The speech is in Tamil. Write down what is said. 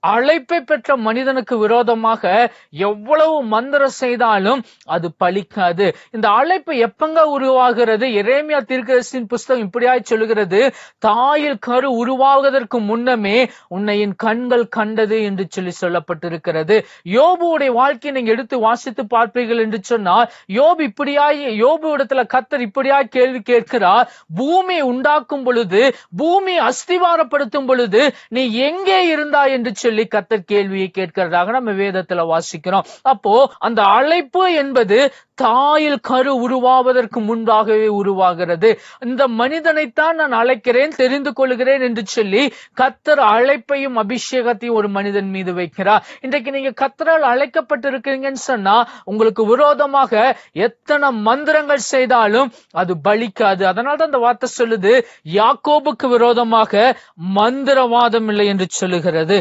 அழைப்பை பெற்ற மனிதனுக்கு விரோதமாக எவ்வளவு மந்திரம் செய்தாலும் அது பலிக்காது. இந்த அழைப்பு எப்பங்க உருவாகிறது? எரேமியா தீர்க்கதரிசியின் புஸ்தகம் இப்படியாய் சொல்லுகிறது, தாயில் கரு உருவாவதற்கு முன்னமே உன்னை என் கண்கள் கண்டது என்று சொல்லப்பட்டிருக்கிறது. யோபுடைய வாழ்க்கையை நீங்க எடுத்து வாசித்து பார்ப்பீர்கள் என்று சொன்னால், யோபு இடத்துல கர்த்தர் இப்படியாய் கேள்வி கேட்கிறார், பூமி உண்டாக்கும் பொழுது, பூமி அஸ்திவாரப்படுத்தும் பொழுது நீ எங்கே இருந்தாய் என்று சொல்லி கர்த்தர் கேள்வியை கேட்கிறதாக நம்ம வேதத்துல வாசிக்கிறோம். அப்போ அந்த அழைப்பு என்பது தாயில் கரு உருவாவதற்கு முன்பாகவே உருவாகிறது. இந்த மனிதனைத்தான் நான் அழைக்கிறேன், தெரிந்து கொள்கிறேன் என்று சொல்லி கர்த்தர் அழைப்பையும் அபிஷேகத்தையும் ஒரு மனிதன் மீது வைக்கிறார். இன்றைக்கு நீங்க கர்த்தரால் அழைக்கப்பட்டிருக்கீங்கன்னு சொன்னா, உங்களுக்கு விரோதமாக எத்தனை மந்திரங்கள் செய்தாலும் அது பலிக்காது. அதனால்தான் அந்த வார்த்தை சொல்லுது, யாக்கோபுக்கு விரோதமாக மந்திரவாதம் இல்லை என்று சொல்லுகிறது.